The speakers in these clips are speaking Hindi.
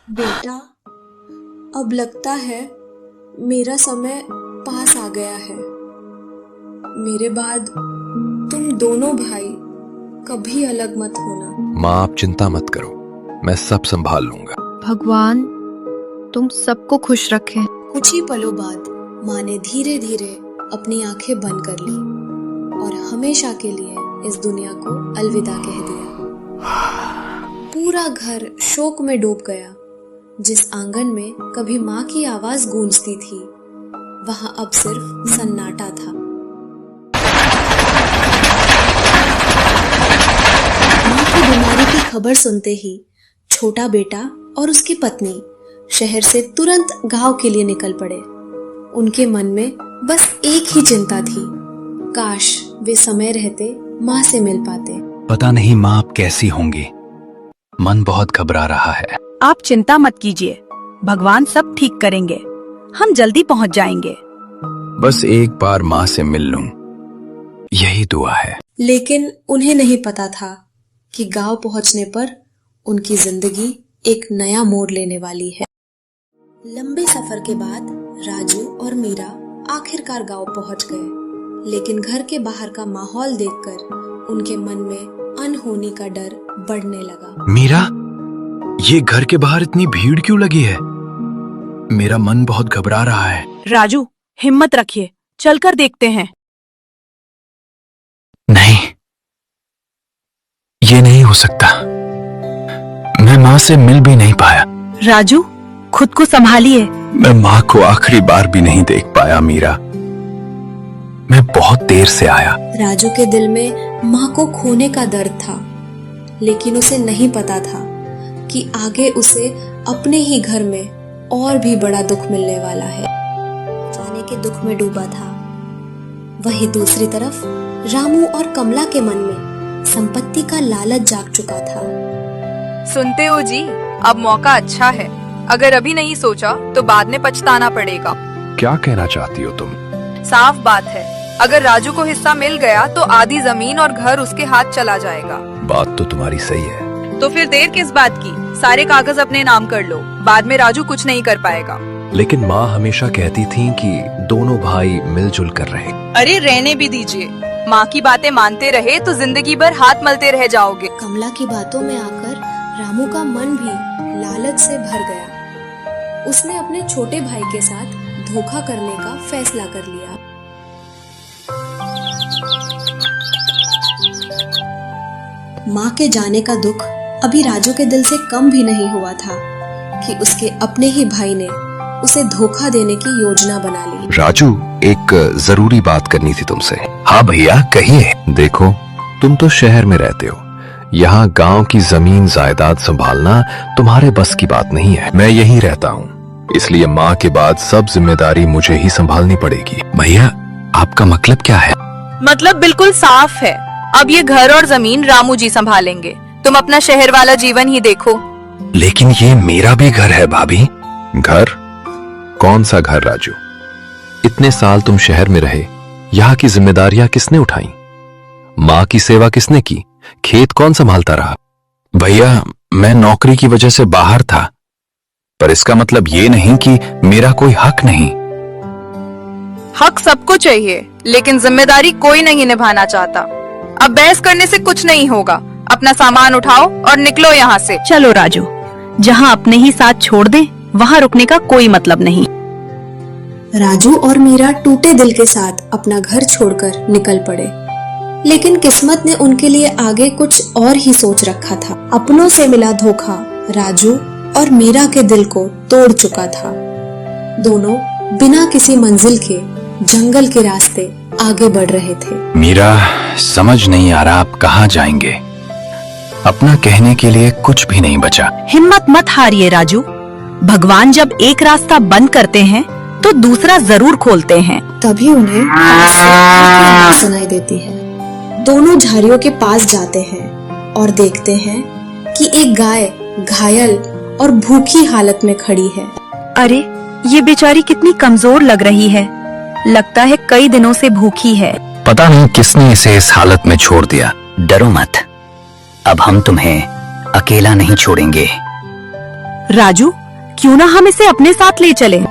बेटा, अब लगता है मेरा समय पास आ गया है। मेरे बाद तुम दोनों भाई कभी अलग मत होना। माँ, आप चिंता मत करो, मैं सब संभाल लूंगा। भगवान तुम सबको खुश रखे। कुछ ही पलों बाद माँ ने धीरे धीरे अपनी आंखें बंद कर ली और हमेशा के लिए इस दुनिया को अलविदा कह दिया। पूरा घर शोक में डूब गया। जिस आंगन में कभी माँ की आवाज गूंजती थी, वहां अब सिर्फ सन्नाटा था। माँ की बीमारी की खबर सुनते ही छोटा बेटा और उसकी पत्नी शहर से तुरंत गांव के लिए निकल पड़े। उनके मन में बस एक ही चिंता थी, काश वे समय रहते माँ से मिल पाते। पता नहीं माँ आप कैसी होंगी, मन बहुत घबरा रहा है। आप चिंता मत कीजिए, भगवान सब ठीक करेंगे, हम जल्दी पहुंच जाएंगे। बस एक बार माँ से मिल लूं, यही दुआ है। लेकिन उन्हें नहीं पता था कि गांव पहुंचने पर उनकी जिंदगी एक नया मोड़ लेने वाली है। लंबे सफर के बाद राजू और मीरा आखिरकार गांव पहुंच गए, लेकिन घर के बाहर का माहौल देखकर उनके मन में अनहोनी का डर बढ़ने लगा। मीरा, ये घर के बाहर इतनी भीड़ क्यों लगी है? मेरा मन बहुत घबरा रहा है। राजू हिम्मत रखिए, चलकर देखते हैं। नहीं, ये नहीं हो सकता। मैं माँ से मिल भी नहीं पाया। राजू खुद को संभालिए। मैं माँ को आखिरी बार भी नहीं देख पाया मीरा। मैं बहुत देर से आया। राजू के दिल में माँ को खोने का दर्द था, लेकिन उसे नहीं पता था कि आगे उसे अपने ही घर में और भी बड़ा दुख मिलने वाला है। जाने के दुख में डूबा था। वहीं दूसरी तरफ रामू और कमला के मन में संपत्ति का लालच जाग चुका था। सुनते हो जी, अब मौका अच्छा है। अगर अभी नहीं सोचा तो बाद में पछताना पड़ेगा। क्या कहना चाहती हो तुम? साफ बात है, अगर राजू को हिस्सा मिल गया तो आधी जमीन और घर उसके हाथ चला जाएगा। बात तो तुम्हारी सही है। तो फिर देर किस बात की? सारे कागज अपने नाम कर लो, बाद में राजू कुछ नहीं कर पाएगा। लेकिन माँ हमेशा कहती थी कि दोनों भाई मिलजुल कर रहे। अरे रहने भी दीजिए, माँ की बातें मानते रहे तो जिंदगी भर हाथ मलते रह जाओगे। कमला की बातों में आकर रामू का मन भी लालच से भर गया। उसने अपने छोटे भाई के साथ धोखा करने का फैसला कर लिया। माँ के जाने का दुख अभी राजू के दिल से कम भी नहीं हुआ था कि उसके अपने ही भाई ने उसे धोखा देने की योजना बना ली। राजू, एक जरूरी बात करनी थी तुमसे। हाँ भैया कहिए। देखो, तुम तो शहर में रहते हो, यहाँ गांव की जमीन जायदाद संभालना तुम्हारे बस की बात नहीं है। मैं यहीं रहता हूँ, इसलिए माँ के बाद सब जिम्मेदारी मुझे ही संभालनी पड़ेगी। भैया आपका मतलब क्या है? मतलब बिल्कुल साफ है, अब ये घर और जमीन रामू जी संभालेंगे। तुम अपना शहर वाला जीवन ही देखो। लेकिन ये मेरा भी घर है भाभी। घर? कौन सा घर राजू? इतने साल तुम शहर में रहे, यहाँ की जिम्मेदारियां किसने उठाई? माँ की सेवा किसने की? खेत कौन संभालता रहा? भैया मैं नौकरी की वजह से बाहर था, पर इसका मतलब ये नहीं कि मेरा कोई हक नहीं। हक सबको चाहिए, लेकिन जिम्मेदारी कोई नहीं निभाना चाहता। अब बहस करने से कुछ नहीं होगा, अपना सामान उठाओ और निकलो यहाँ से। चलो राजू, जहाँ अपने ही साथ छोड़ दें, वहाँ रुकने का कोई मतलब नहीं। राजू और मीरा टूटे दिल के साथ अपना घर छोड़कर निकल पड़े, लेकिन किस्मत ने उनके लिए आगे कुछ और ही सोच रखा था। अपनों से मिला धोखा राजू और मीरा के दिल को तोड़ चुका था। दोनों बिना किसी मंजिल के जंगल के रास्ते आगे बढ़ रहे थे। मीरा, समझ नहीं आ रहा आप कहाँ जाएंगे। अपना कहने के लिए कुछ भी नहीं बचा। हिम्मत मत हारिए राजू, भगवान जब एक रास्ता बंद करते हैं तो दूसरा जरूर खोलते हैं। तभी उन्हें पास से एक आवाज सुनाई देती है। दोनों झाड़ियों के पास जाते हैं और देखते हैं कि एक गाय घायल और भूखी हालत में खड़ी है। अरे ये बेचारी कितनी कमजोर लग रही है, लगता है कई दिनों से भूखी है। पता नहीं किसने इसे इस हालत में छोड़ दिया। डरो मत, अब हम तुम्हें अकेला नहीं छोड़ेंगे। राजू, क्यों ना हम इसे अपने साथ ले चलें?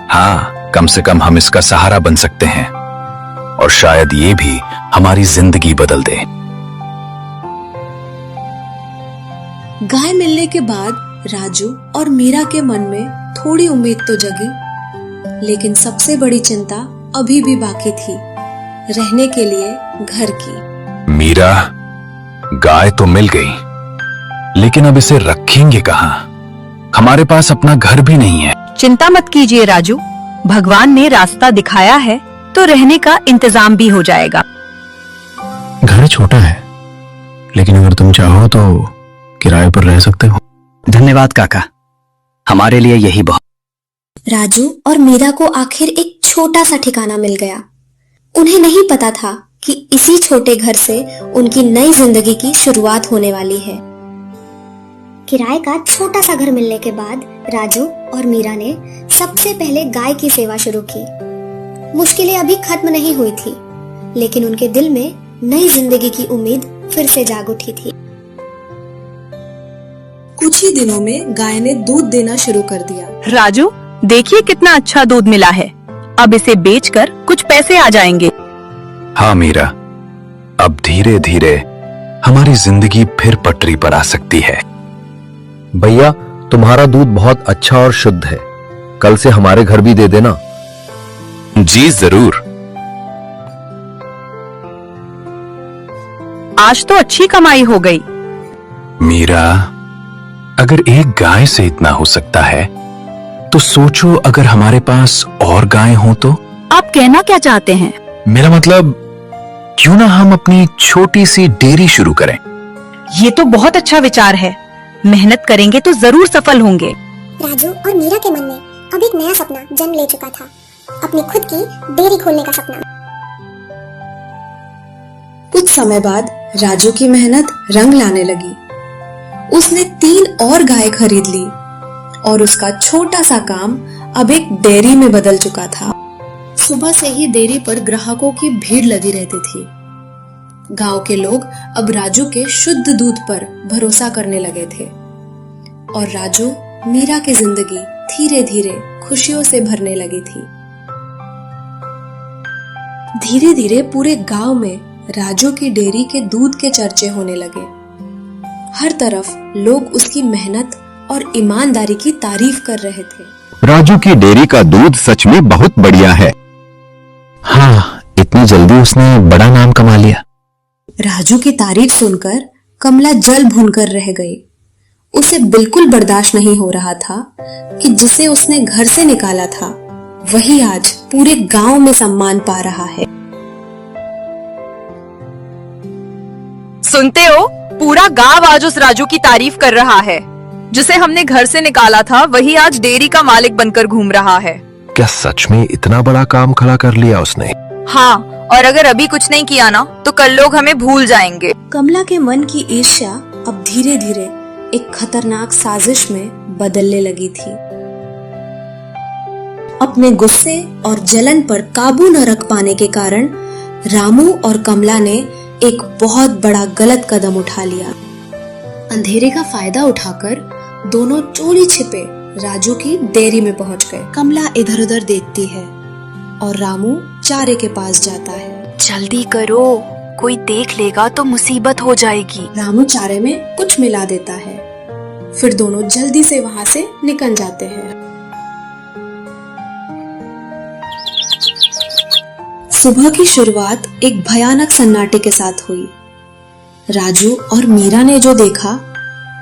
हाँ, कम से कम हम इसका सहारा बन सकते हैं और शायद ये भी हमारी जिंदगी बदल दे। गाय मिलने के बाद राजू और मीरा के मन में थोड़ी उम्मीद तो जगी, लेकिन सबसे बड़ी चिंता अभी भी बाकी थी, रहने के लिए घर की। मीरा, गाय तो मिल गई, लेकिन अब इसे रखेंगे कहाँ? हमारे पास अपना घर भी नहीं है। चिंता मत कीजिए राजू, भगवान ने रास्ता दिखाया है तो रहने का इंतजाम भी हो जाएगा। घर छोटा है, लेकिन अगर तुम चाहो तो किराए पर रह सकते हो। धन्यवाद काका, हमारे लिए यही बहुत। राजू और मीरा को आखिर एक छोटा सा ठिकाना मिल गया। उन्हें नहीं पता था कि इसी छोटे घर से उनकी नई जिंदगी की शुरुआत होने वाली है। किराए का छोटा सा घर मिलने के बाद राजू और मीरा ने सबसे पहले गाय की सेवा शुरू की। मुश्किलें अभी खत्म नहीं हुई थी, लेकिन उनके दिल में नई जिंदगी की उम्मीद फिर से जाग उठी थी। कुछ ही दिनों में गाय ने दूध देना शुरू कर दिया। राजू, देखिए कितना अच्छा दूध मिला है। अब इसे बेचकर कुछ पैसे आ जाएंगे। हाँ मीरा, अब धीरे धीरे हमारी जिंदगी फिर पटरी पर आ सकती है। भैया, तुम्हारा दूध बहुत अच्छा और शुद्ध है, कल से हमारे घर भी दे देना। जी जरूर। आज तो अच्छी कमाई हो गई। मीरा, अगर एक गाय से इतना हो सकता है तो सोचो अगर हमारे पास और गाय हो तो। आप कहना क्या चाहते हैं? मेरा मतलब, क्यों ना हम अपनी छोटी सी डेयरी शुरू करें? ये तो बहुत अच्छा विचार है। मेहनत करेंगे तो जरूर सफल होंगे। राजू और मीरा के मन में अब एक नया सपना जन्म ले चुका था, अपनी खुद की डेयरी खोलने का सपना। कुछ समय बाद राजू की मेहनत रंग लाने लगी। उसने 3 और गाय खरीद ली और उसका छोटा सा काम अब एक डेयरी में बदल चुका था। सुबह से ही डेयरी पर ग्राहकों की भीड़ लगी रहती थी। गांव के लोग अब राजू के शुद्ध दूध पर भरोसा करने लगे थे और राजू मीरा की जिंदगी धीरे धीरे खुशियों से भरने लगी थी। धीरे धीरे पूरे गांव में राजू की डेयरी के दूध के चर्चे होने लगे। हर तरफ लोग उसकी मेहनत और ईमानदारी की तारीफ कर रहे थे। राजू की डेयरी का दूध सच में बहुत बढ़िया है। हाँ, इतनी जल्दी उसने बड़ा नाम कमा लिया। राजू की तारीफ सुनकर कमला जल भूनकर रह गई। उसे बिल्कुल बर्दाश्त नहीं हो रहा था कि जिसे उसने घर से निकाला था वही आज पूरे गांव में सम्मान पा रहा है। सुनते हो, पूरा गांव आज उस राजू की तारीफ कर रहा है। जिसे हमने घर से निकाला था वही आज डेयरी का मालिक बनकर घूम रहा है। क्या सच में इतना बड़ा काम खड़ा कर लिया उसने? हाँ, और अगर अभी कुछ नहीं किया ना तो कल लोग हमें भूल जाएंगे। कमला के मन की ईर्ष्या अब धीरे धीरे एक खतरनाक साजिश में बदलने लगी थी। अपने गुस्से और जलन पर काबू न रख पाने के कारण रामू और कमला ने एक बहुत बड़ा गलत कदम उठा लिया। अंधेरे का फायदा उठाकर दोनों चोरी छिपे राजू की डेयरी में पहुंच गए। कमला इधर उधर देखती है और रामू चारे के पास जाता है। जल्दी करो, कोई देख लेगा तो मुसीबत हो जाएगी। रामू चारे में कुछ मिला देता है, फिर दोनों जल्दी से वहां से निकल जाते हैं। सुबह की शुरुआत एक भयानक सन्नाटे के साथ हुई। राजू और मीरा ने जो देखा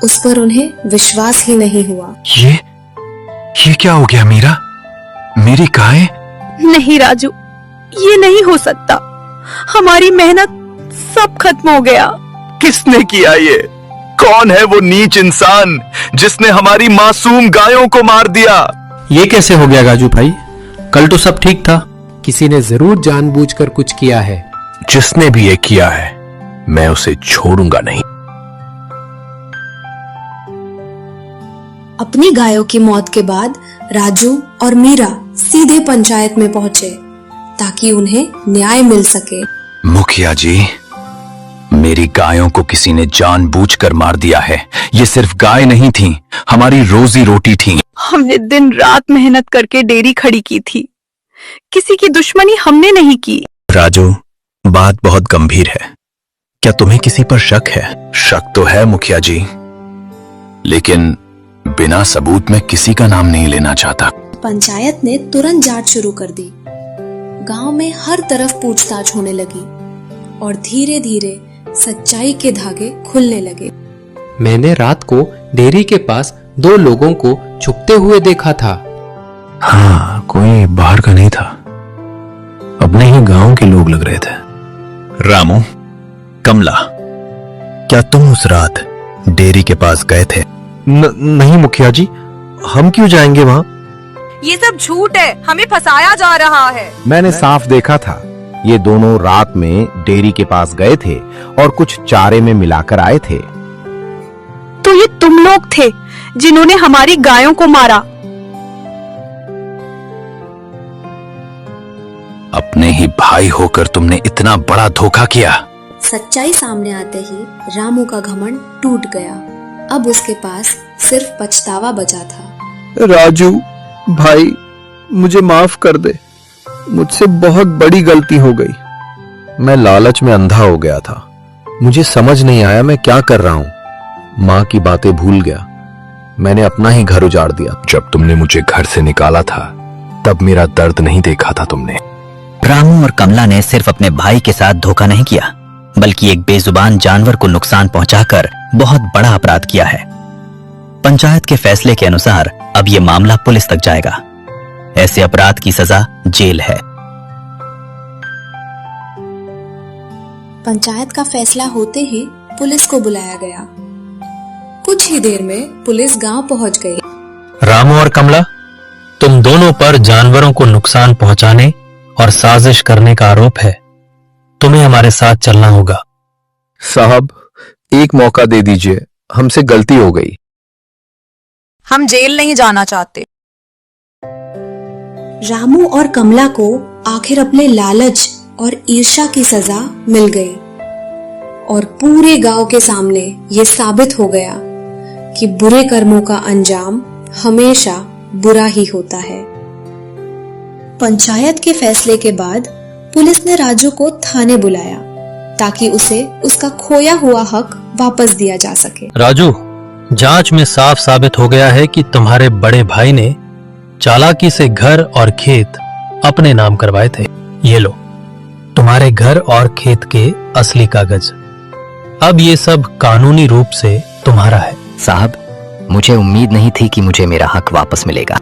उस पर उन्हें विश्वास ही नहीं हुआ। ये क्या हो गया मीरा? मेरी गाय? नहीं राजू, ये नहीं हो सकता। हमारी मेहनत सब खत्म हो गया। किसने किया ये? कौन है वो नीच इंसान जिसने हमारी मासूम गायों को मार दिया? ये कैसे हो गया गाजू भाई? कल तो सब ठीक था। किसी ने जरूर जानबूझकर कुछ किया है। जिसने भी ये किया है मैं उसे छोड़ूंगा नहीं। अपनी गायों की मौत के बाद राजू और मीरा सीधे पंचायत में पहुंचे ताकि उन्हें न्याय मिल सके। मुखिया जी, मेरी गायों को किसी ने जानबूझकर मार दिया है। ये सिर्फ गाय नहीं थी, हमारी रोजी रोटी थी। हमने दिन रात मेहनत करके डेयरी खड़ी की थी। किसी की दुश्मनी हमने नहीं की। राजू, बात बहुत गंभीर है। क्या तुम्हें किसी पर शक है? शक तो है मुखिया जी, लेकिन बिना सबूत में किसी का नाम नहीं लेना चाहता। पंचायत ने तुरंत जांच शुरू कर दी। गांव में हर तरफ पूछताछ होने लगी और धीरे धीरे सच्चाई के धागे खुलने लगे। मैंने रात को डेयरी के पास 2 लोगों को छुपते हुए देखा था। हाँ, कोई बाहर का नहीं था, अपने ही गांव के लोग लग रहे थे। रामू, कमला, क्या तुम उस रात डेयरी के पास गए थे? नहीं मुखिया जी, हम क्यों जाएंगे वहाँ? ये सब झूठ है, हमें फंसाया जा रहा है। मैंने साफ देखा था, ये दोनों रात में डेयरी के पास गए थे और कुछ चारे में मिलाकर आए थे। तो ये तुम लोग थे जिन्होंने हमारी गायों को मारा। अपने ही भाई होकर तुमने इतना बड़ा धोखा किया। सच्चाई सामने आते ही रामू का घमंड टूट गया। अब उसके पास सिर्फ पछतावा बचा था। राजू भाई, मुझे माफ कर दे, मुझसे बहुत बड़ी गलती हो गई। मैं लालच में अंधा हो गया था, मुझे समझ नहीं आया मैं क्या कर रहा हूँ। माँ की बातें भूल गया, मैंने अपना ही घर उजाड़ दिया। जब तुमने मुझे घर से निकाला था तब मेरा दर्द नहीं देखा था तुमने। रामू और कमला ने सिर्फ अपने भाई के साथ धोखा नहीं किया, बल्कि एक बेजुबान जानवर को नुकसान पहुंचाकर बहुत बड़ा अपराध किया है। पंचायत के फैसले के अनुसार अब यह मामला पुलिस तक जाएगा। ऐसे अपराध की सजा जेल है। पंचायत का फैसला होते ही पुलिस को बुलाया गया। कुछ ही देर में पुलिस गांव पहुंच गई। रामू और कमला, तुम दोनों पर जानवरों को नुकसान पहुंचाने और साजिश करने का आरोप है। तुम्हें हमारे साथ चलना होगा। साहब, एक मौका दे दीजिए, हमसे गलती हो गई। हम जेल नहीं जाना चाहते। रामू और कमला को आखिर अपने लालच और ईर्ष्या की सजा मिल गई और पूरे गांव के सामने ये साबित हो गया कि बुरे कर्मों का अंजाम हमेशा बुरा ही होता है। पंचायत के फैसले के बाद पुलिस ने राजू को थाने बुलाया ताकि उसे उसका खोया हुआ हक वापस दिया जा सके। राजू, जांच में साफ साबित हो गया है कि तुम्हारे बड़े भाई ने चालाकी से घर और खेत अपने नाम करवाए थे। ये लो, तुम्हारे घर और खेत के असली कागज। अब ये सब कानूनी रूप से तुम्हारा है। साहब, मुझे उम्मीद नहीं थी कि मुझे मेरा हक वापस मिलेगा।